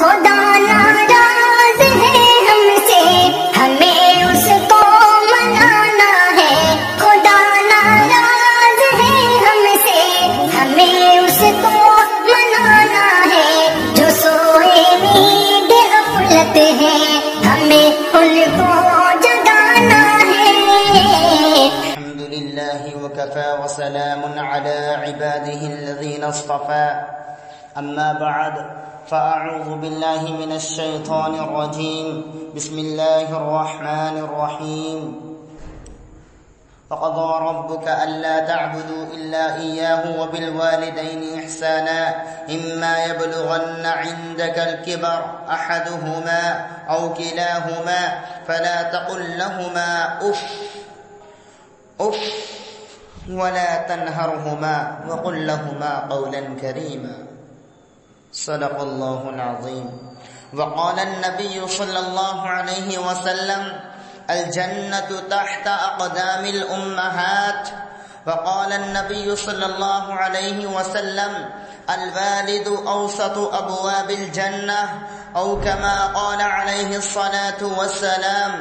خدا ناراض ہے ہم سے، ہمیں اس کو منانا ہے۔ خدا ناراض ہے ہم سے، ہمیں اس کو منانا ہے۔ جو سوئے نیند غفلت ہے، ہمیں ان کو جگانا ہے۔ الحمد لله وكفى وسلام على عباده الذين اصطفى، أما بعد فأعوذ بالله من الشيطان الرجيم، بسم الله الرحمن الرحيم. وقضى ربك ألا تعبدوا إلا إياه وبالوالدين إحسانا إما يبلغن عندك الكبر أحدهما أو كلاهما فلا تقل لهما أف ولا تنهرهما وقل لهما قولا كريما. صدق الله العظيم. وقال النبي صلى الله عليه وسلم: الجنة تحت أقدام الأمهات. وقال النبي صلى الله عليه وسلم: الوالد أوسط أبواب الجنة، أو كما قال عليه الصلاة والسلام.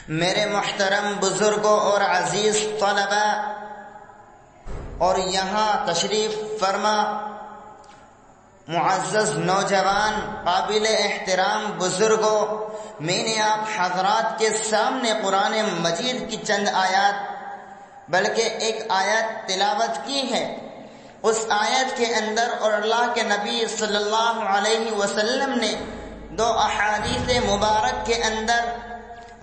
میرے محترم بزرگوں اور عزیز طلباء اور یہاں تشریف فرما معزز نوجوان قابل احترام بزرگوں، میں نے آپ حضرات کے سامنے قرآن مجید کی چند آیات بلکہ ایک آیت تلاوت کی ہے۔ اس آیت کے اندر اور اللہ کے نبی صلی اللہ علیہ وسلم نے دو احادیث مبارک کے اندر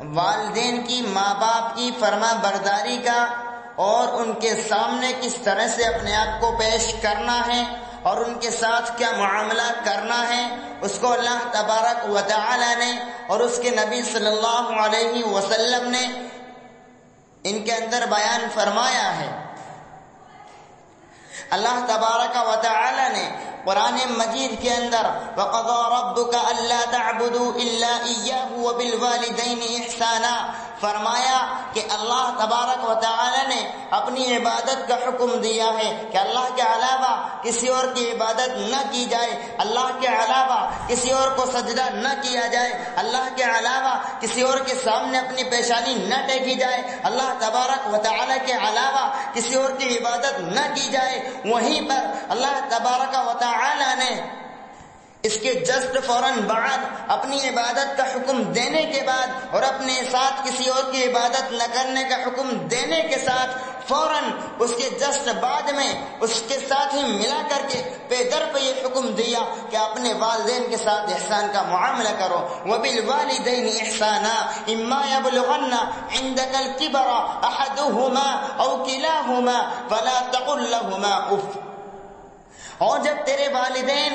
والدین کی، ماں باپ کی فرما برداری کا اور ان کے سامنے کس طرح سے اپنے آپ کو پیش کرنا ہے اور ان کے ساتھ کیا معاملہ کرنا ہے، اس کو اللہ تبارک و تعالی نے اور اس کے نبی صلی اللہ علیہ وسلم نے ان کے اندر بیان فرمایا ہے۔ اللہ تبارک و تعالی نے قرآن مجید کے اندر وَقَضَى رَبُّكَ أَلَّا تَعْبُدُوا إِلَّا إِيَّاهُ وَبِالْوَالِدَيْنِ إِحْسَانًا، فرمایا کہ اللہ تبارک و تعالی نے اپنی عبادت کا حکم دیا ہے کہ اللہ کے علاوہ کسی اور کی عبادت نہ کی جائے، اللہ کے علاوہ کسی اور کو سجدہ نہ کیا جائے، اللہ کے علاوہ کسی اور کے سامنے اپنی پیشانی نہ ٹیکی جائے، اللہ تبارک و تعالی کے علاوہ کسی اور کی عبادت نہ کی جائے۔ وہیں پر اللہ تبارک و تعالی نے اس کے جسٹ فوراً بعد اپنی عبادت کا حکم دینے کے بعد اور اپنے ساتھ کسی اور کی عبادت نہ کرنے کا حکم دینے کے ساتھ فوراً اس کے جسٹ بعد میں اس کے ساتھ ہی ملا کر کے پے در پہ یہ حکم دیا کہ اپنے والدین کے ساتھ احسان کا معاملہ کرو۔ وَبِالْوَالِدَيْنِ إِحْسَانًا إِمَّا يَبْلُغَنَّ عِنْدَكَ الْكِبَرَ أَحَدُهُمَا أَوْ كِلَاهُمَا فَلَا تَقُل لَّهُمَا أُفٍّ، اور جب تیرے والدین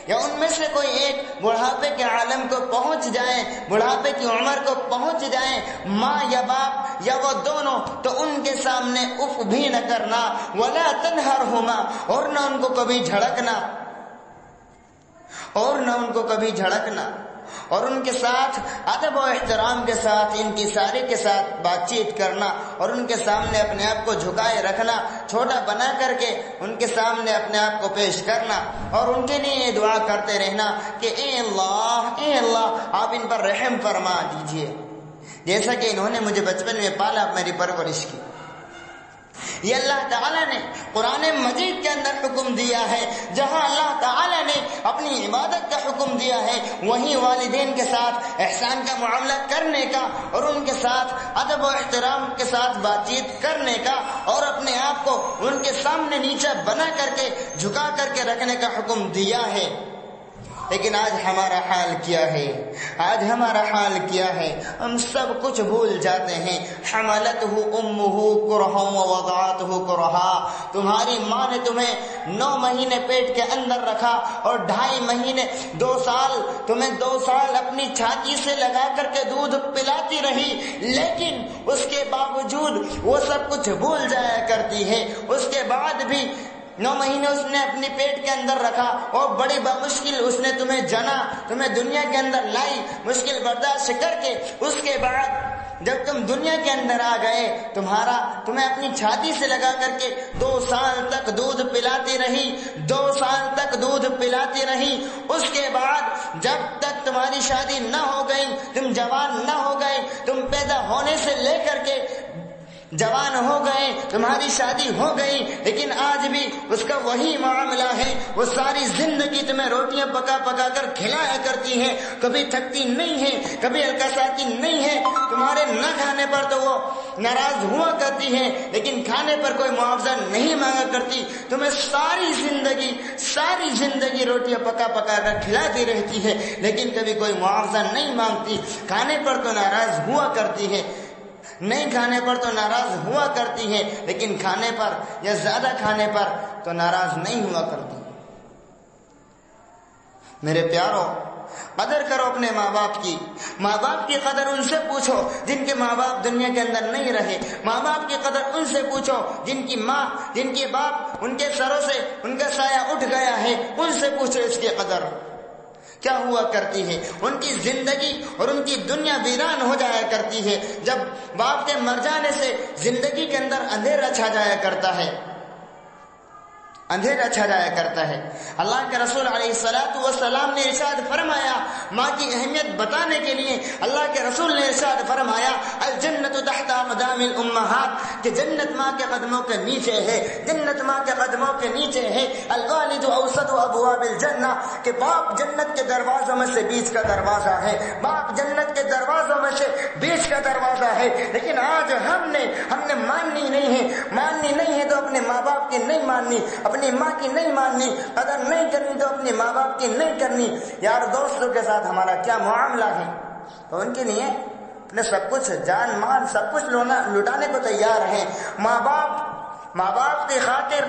یا ان میں سے کوئی ایک بڑھاپے کے عالم کو پہنچ جائیں، بڑھاپے کی عمر کو پہنچ جائیں، ماں یا باپ یا وہ دونوں، تو ان کے سامنے اف بھی نہ کرنا، ولا تنہرہما، اور نہ ان کو کبھی جھڑکنا، اور ان کے ساتھ ادب و احترام کے ساتھ انکساری کے ساتھ بات چیت کرنا، اور ان کے سامنے اپنے آپ کو جھکائے رکھنا، چھوٹا بنا کر کے ان کے سامنے اپنے آپ کو پیش کرنا، اور ان کے لیے یہ دعا کرتے رہنا کہ اے اللہ آپ ان پر رحم فرما دیجئے، جیسا کہ انہوں نے مجھے بچپن میں پالا، میری پرورش کی۔ یہ اللہ تعالیٰ نے قرآن مجید کے اندر حکم دیا ہے۔ جہاں اللہ تعالیٰ نے اپنی عبادت کا حکم دیا ہے، وہیں والدین کے ساتھ احسان کا معاملہ کرنے کا اور ان کے ساتھ ادب و احترام کے ساتھ بات چیت کرنے کا اور اپنے آپ کو ان کے سامنے نیچا بنا کر کے جھکا کر کے رکھنے کا حکم دیا ہے۔ لیکن آج ہمارا حال کیا ہے؟ ہم سب کچھ بھول جاتے ہیں۔ حملتہ امہ کرہا ووضعتہ کرہا، تمہاری ماں نے تمہیں 9 مہینے پیٹ کے اندر رکھا اور 2.5 مہینے 2 سال تمہیں 2 سال اپنی چھاتی سے لگا کر کے دودھ پلاتی رہی، لیکن اس کے باوجود وہ سب کچھ بھول جایا کرتی ہے۔ اس کے بعد بھی 9 مہینے اس نے اپنی پیٹ کے اندر رکھا اور بڑی بمشکل اس نے تمہیں جنا، تمہیں دنیا کے اندر لائی، مشکل برداشت کر کے اس کے بعد جب تم دنیا کے اندر آ گئے تمہیں اپنی چھاتی سے لگا کر کے 2 سال تک دودھ پلاتی رہی، 2 سال تک دودھ پلاتی رہی۔ اس کے بعد جب تک تمہاری شادی نہ ہو گئی، تم جوان نہ ہو گئے، تم پیدا ہونے سے لے کر کے جوان ہو گئے، تمہاری شادی ہو گئی، لیکن آج بھی اس کا وہی معاملہ ہے۔ وہ ساری زندگی تمہیں روٹیاں پکا پکا کر کھلایا کرتی ہے، کبھی تھکتی نہیں ہے، کبھی الکساتی نہیں ہے۔ تمہارے نہ کھانے پر تو وہ ناراض ہوا کرتی ہے، لیکن کھانے پر کوئی معاوضہ نہیں مانگا کرتی۔ تمہیں ساری زندگی روٹیاں پکا پکا کر کھلاتی رہتی ہے، لیکن کبھی کوئی معاوضہ نہیں مانگتی۔ کھانے پر تو ناراض ہوا کرتی ہے، نہیں کھانے پر تو ناراض ہوا کرتی ہے، لیکن کھانے پر یا زیادہ کھانے پر تو ناراض نہیں ہوا کرتی۔ میرے پیارو، قدر کرو اپنے ماں باپ کی۔ ماں باپ کی قدر ان سے پوچھو جن کے ماں باپ دنیا کے اندر نہیں رہے۔ ماں باپ کی قدر ان سے پوچھو جن کی ماں، جن کے باپ، ان کے سروں سے ان کا سایہ اٹھ گیا ہے، ان سے پوچھو اس کی قدر کیا ہوا کرتی ہے۔ ان کی زندگی اور ان کی دنیا ویران ہو جایا کرتی ہے۔ جب باپ کے مر جانے سے زندگی کے اندر اندھیرا چھا جایا کرتا ہے، اندھیرا چھا جایا کرتا ہے۔ اللہ کے رسول علیہ الصلوۃ والسلام نے ارشاد فرمایا، ماں کی اہمیت بتانے کے لیے اللہ کے رسول نے ارشاد فرمایا، الجنت تحت اقدام الامہات، کہ جنت ماں کے قدموں کے نیچے ہے، جنت ماں کے قدموں کے نیچے ہے۔ الوالد اوسط ابواب الجنہ، کہ باپ جنت کے دروازوں میں سے بیچ کا دروازہ ہے، باپ جنت کے دروازوں میں سے بیچ کا دروازہ ہے۔ لیکن آج ہم نے ماننی نہیں ہے تو اپنے ماں باپ کی نہیں ماننی، اپنی ماں کی نہیں ماننی، قدر نہیں کرنی تو اپنے ماں باپ کی نہیں کرنی۔ یار دوستوں کے ساتھ ہمارا کیا معاملہ ہے، تو ان کے لیے اپنے سب کچھ، جان مال سب کچھ لٹانے کو تیار ہیں۔ ماں باپ کی خاطر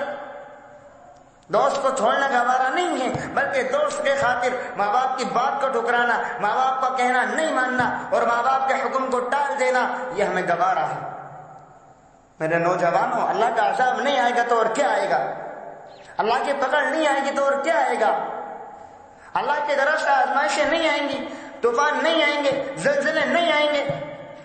دوست کو چھوڑنا گوارا نہیں ہے، بلکہ دوست کے خاطر ماں باپ کی بات کو ٹھکرانا، ماں باپ کا کہنا نہیں ماننا اور ماں باپ کے حکم کو ٹال دینا، یہ ہمیں گوارا ہے۔ میرے نوجوانوں، اللہ کا عذاب نہیں آئے گا تو اور کیا آئے گا؟ اللہ کی پکڑ نہیں آئے گی تو اور کیا آئے گا؟ اللہ کی طرف سے آزمائشیں نہیں آئیں گی، طوفان نہیں آئیں گے، زلزلے نہیں آئیں گے،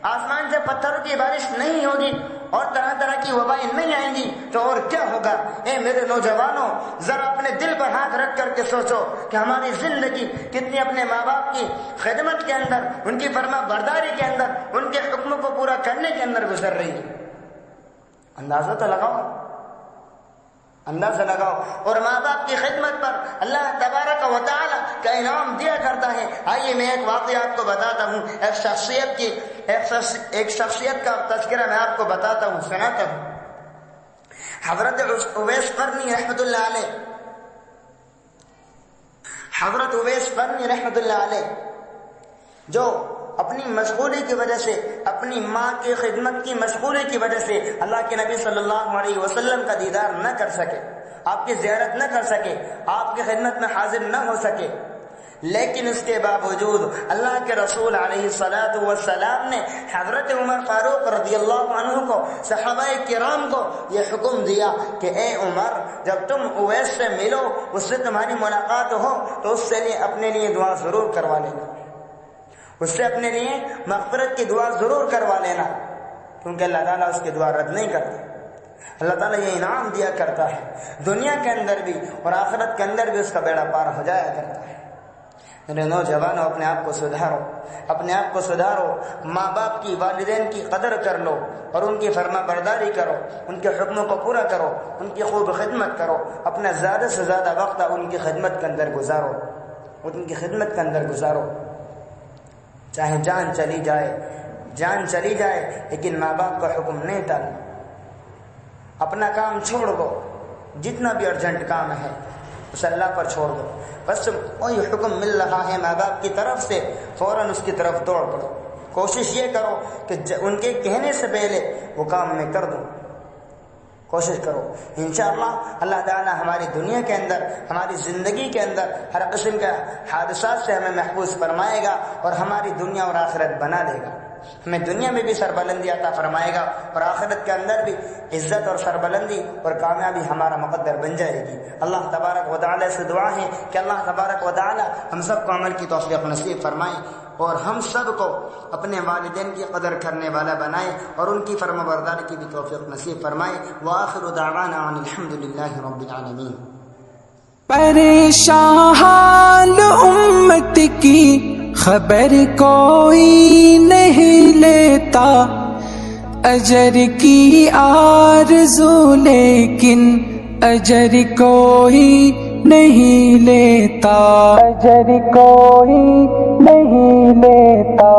آسمان سے پتھروں کی بارش نہیں ہوگی اور طرح طرح کی وبائیں نہیں آئیں گی تو اور کیا ہوگا؟ اے میرے نوجوانوں، ذرا اپنے دل پر ہاتھ رکھ کر کے سوچو کہ ہماری زندگی کتنی اپنے ماں باپ کی خدمت کے اندر، ان کی فرما برداری کے اندر، ان کے حکموں کو پورا کرنے کے اندر گزر رہی ہے۔ اندازہ تو لگاؤ، اندازہ لگاؤ۔ اور ماں باپ کی خدمت پر اللہ تبارک و تعالی کا انعام دیا کرتا ہے۔ آئیے میں ایک واقعہ آپ کو بتاتا ہوں، ایک شخصیت کا تذکرہ میں آپ کو بتاتا ہوں، سناتا ہوں۔ حضرت اویس قرنی رحمۃ اللہ علیہ، حضرت اویس قرنی رحمۃ اللہ علیہ جو اپنی مشغولی کی وجہ سے، اپنی ماں کی خدمت کی مشغولی کی وجہ سے اللہ کے نبی صلی اللہ علیہ وسلم کا دیدار نہ کر سکے، آپ کی زیارت نہ کر سکے، آپ کی خدمت میں حاضر نہ ہو سکے، لیکن اس کے باوجود اللہ کے رسول علیہ الصلوۃ والسلام نے حضرت عمر فاروق رضی اللہ عنہ کو، صحابہ کرام کو یہ حکم دیا کہ اے عمر، جب تم اویس سے ملو، اس سے تمہاری ملاقات ہو تو اس سے اپنے لیے دعا ضرور کروا لینا، اس سے اپنے لیے مغفرت کی دعا ضرور کروا لینا، کیونکہ اللہ تعالیٰ اس کی دعا رد نہیں کرتا۔ اللہ تعالیٰ یہ انعام دیا کرتا ہے، دنیا کے اندر بھی اور آخرت کے اندر بھی اس کا بیڑا پار ہو جایا کرتا ہے۔ میرے نوجوانوں، اپنے آپ کو سدھارو، اپنے آپ کو سدھارو، ماں باپ کی، والدین کی قدر کر لو اور ان کی فرما برداری کرو، ان کے حکموں کو پورا کرو، ان کی خوب خدمت کرو، اپنا زیادہ سے زیادہ وقت ان کی خدمت کے اندر گزارو، ان کی خدمت کے اندر گزارو، چاہے جان چلی جائے لیکن ماں باپ کا حکم نہیں ٹالنا۔ اپنا کام چھوڑ دو، جتنا بھی ارجنٹ کام ہے اسے اللہ پر چھوڑ دو، بس وہی حکم مل رہا ہے ماں باپ کی طرف سے، فوراً اس کی طرف دوڑ پڑو۔ کوشش یہ کرو کہ ان کے کہنے سے پہلے وہ کام میں کر دوں، کوشش کرو۔ انشاءاللہ اللہ تعالیٰ ہماری دنیا کے اندر، ہماری زندگی کے اندر ہر قسم کے حادثات سے ہمیں محفوظ فرمائے گا اور ہماری دنیا اور آخرت بنا دے گا۔ ہمیں دنیا میں بھی سربلندی عطا فرمائے گا اور آخرت کے اندر بھی عزت اور سربلندی اور کامیابی ہمارا مقدر بن جائے گی۔ اللہ تبارک و تعالی سے دعا ہے کہ اللہ تبارک و تعالی ہم سب کو عمل کی توفیق نصیب فرمائے اور ہم سب کو اپنے والدین کی قدر کرنے والا بنائے اور ان کی فرمانبرداری کی بھی توفیق نصیب فرمائے۔ وآخر دعوانا ان الحمدللہ رب العالمین۔ پریشان حال امت کی خبر کوئی نہیں لیتا، اجر کی آرزو لیکن اجر کوئی نہیں لیتا، اجر کوئی نہیں لیتا۔